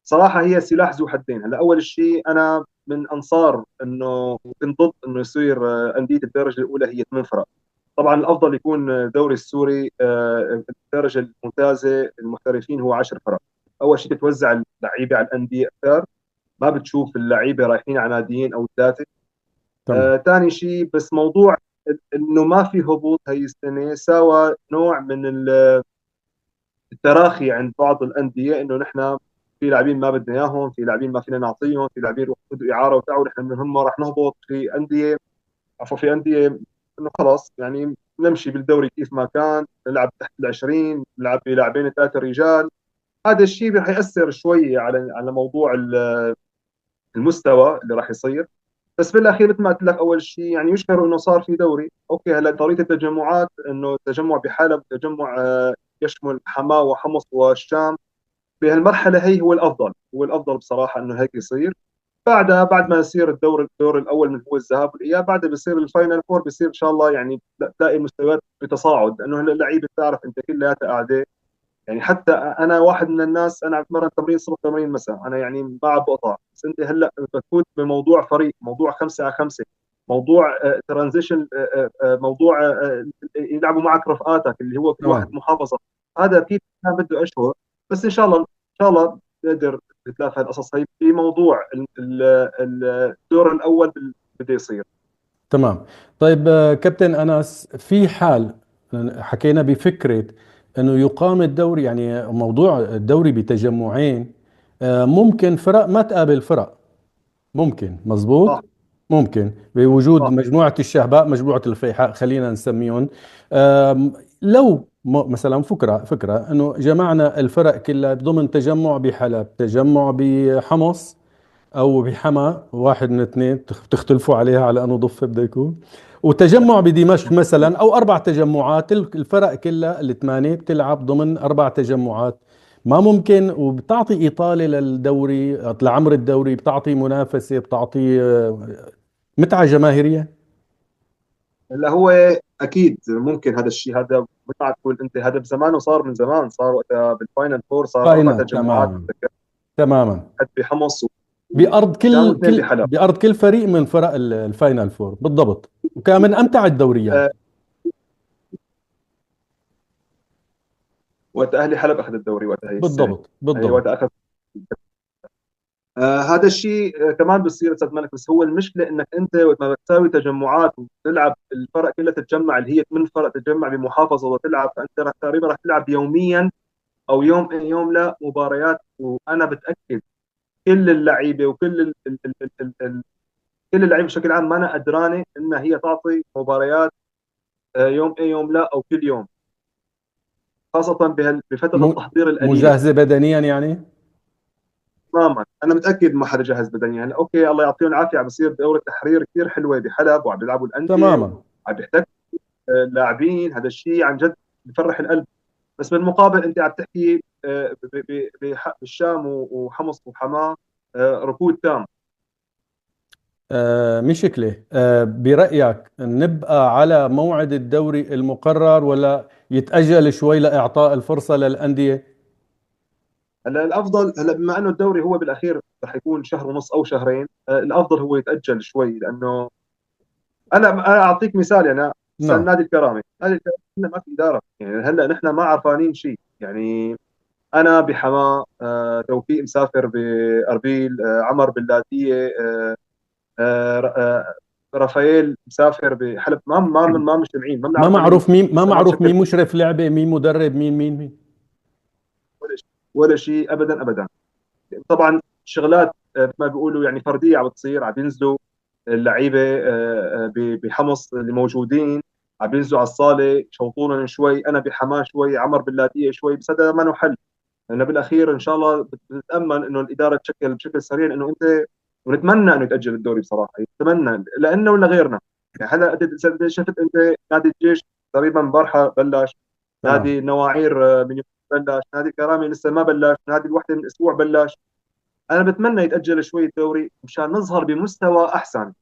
صراحة هي سلاح ذو حدين. هلا أول شيء أنا من أنصار إنه كنت ضد إنه يصير أندية الدرجة الأولى هي 8 فرق. طبعا الأفضل يكون الدوري السوري الدرجة الممتازة المحترفين هو 10 فرق. أول شيء تتوزع اللعيبة على الأندية أكثر، ما بتشوف اللعيبة رايحين على ناديين أو ثلاثة. تمام. ثاني شيء بس موضوع إنه ما في هبوط هي السنة سوى نوع من التراخي عند بعض الانديه، انه نحن في لاعبين ما بدنا اياهم، في لاعبين ما فينا نعطيهم، في لاعبين روحوا خذوا اعاره وتعوا نحن من هم راح نهبط. في انديه عفوا في انديه انه خلاص يعني نمشي بالدوري كيف ما كان، نلعب تحت ال20، نلعب بلاعبين ثلاثه رجال. هذا الشيء رح ياثر شوي على موضوع المستوى اللي راح يصير. بس بالاخير مثل ما قلت لك اول شيء يعني يشكر انه صار في دوري. اوكي هلا طريقه التجمعات انه تجمع بحلب، تجمع يشمل حماه وحمص والشام، بهالمرحله هي هو الافضل، هو الافضل بصراحه انه هيك يصير. بعدها بعد ما يصير الدور الاول من هو الذهاب والاياب، بعدها بصير الفاينل فور، بصير ان شاء الله يعني تلاقي المستويات بتصاعد، لانه هلا اللعيبه بتعرف انت كلياتها قاعده. يعني حتى انا واحد من الناس، انا بتمرن تمرين صبح تمرين مساء، انا يعني ما عم بقطع. بس انت هلا بتفوت بموضوع فريق، موضوع 5 على 5، موضوع ترانزيشن، موضوع يلعبوا معك رفقاتك اللي هو كل واحد تمام. محافظه. هذا اكيد كان بده اشهر، بس ان شاء الله ان شاء الله نقدر نتلافى القصص هي في موضوع الدور الاول بده يصير. تمام. طيب كابتن أنس، في حال حكينا بفكرة أنه يقام الدوري، يعني موضوع الدوري بتجمعين، ممكن فرق ما تقابل فرق، ممكن صح مزبوط، ممكن بوجود صح. مجموعة الشهباء، مجموعة الفيحاء خلينا نسميهم. لو مثلا فكرة انه جمعنا الفرق كلها ضمن تجمع بحلب، تجمع بحمص او بحما، واحد من اثنين تختلفوا عليها على انه ضفة بده يكون، وتجمع بدمشق مثلا، او 4 تجمعات، الفرق كلها الثمانية بتلعب ضمن 4 تجمعات. ما ممكن؟ وبتعطي إطالة للدوري، لعمر الدوري، بتعطي منافسة، بتعطي متعة جماهيرية. هلا هو اكيد ممكن هذا الشيء، هذا مثل ما تقول انت هذا بزمان، صار من زمان، صار وقتها بالفاينل فور صار اربع فاينل، تجمعات تماما. تماما. واحد بحمص بأرض وكان كل اثنين كل بحلب. بأرض كل فريق من فرق الفاينل فور بالضبط، وكان من أمتع الدوريات. آه، وقت اهلي حلب اخذ الدوري وقتها هي السنه، بالضبط هي وقت بالضبط. اخذ. هذا الشيء كمان بصير استاذ مالك. بس هو المشكله انك انت وقت ما بتساوي تجمعات وتلعب الفرق كلها تتجمع، اللي هي 8 فرق تتجمع بمحافظه وتلعب، فانت تقريبا راح تلعب يوميا او يوم يوم لا مباريات. وانا بتاكد كل اللعيبه وكل كل اللعيبه بشكل عام ما انا قدرانه انها هي تعطي مباريات يوم يوم لا او كل يوم، خاصه بفتره التحضير القليله. مجاهزة بدنيا يعني. تماما انا متاكد ما حدا جاهز بدنيا. يعني اوكي الله يعطيهم العافيه، عم بيصير دوره تحرير كثير حلوه بحلب وعم بيلعبوا الانديه تماما. وعم بيحتك اللاعبين، هذا الشيء عن جد بفرح القلب. بس بالمقابل انت عم تحكي بحق الشام وحمص وحماه ركود تام. مشكلة. برأيك نبقى على موعد الدوري المقرر، ولا يتأجل شوي لإعطاء الفرصة للأندية؟ هلا الافضل، هلا بما انه الدوري هو بالاخير رح يكون شهر ونص او شهرين، الافضل هو يتاجل شوي. لانه انا اعطيك مثال. يعني مثال نعم. نادي الكرامه، نادي الكرامه إحنا ما في اداره، يعني هلا نحن ما عارفانين شيء. يعني انا بحماه، توفيق مسافر باربيل، عمر باللاتيه، رافائيل مسافر بحلب، ما مجتمعين، ما ما بنعرف مين، معروف مين، ما لسه ما معروف مشكل مين مشرف لعبة، مين مدرب، مين. ولا شيء، ولا شيء ابدا ابدا. طبعا شغلات ما بيقولوا يعني فرديه عم بتصير، عم بينزلوا اللعيبه بحمص اللي موجودين، عم بينزلوا على الصاله يشوطونا شوي، انا بحماه شوي، عمر باللاتيه شوي. بس هذا ما له حل، لانه بالاخير ان شاء الله بتتامل انه الاداره تشكل بشكل سريع، انه انت ونتمنى انه يتاجل الدوري بصراحه، نتمنى لانه ولا غيرنا. يعني هلا شفت انت نادي الجيش تقريبا امبارحه بلش، تمام. نادي النواعير من يوم بلش، نادي الكرامي لسه ما بلش، نادي الوحده من اسبوع بلش. انا بتمنى يتاجل شوي الدوري مشان نظهر بمستوى احسن.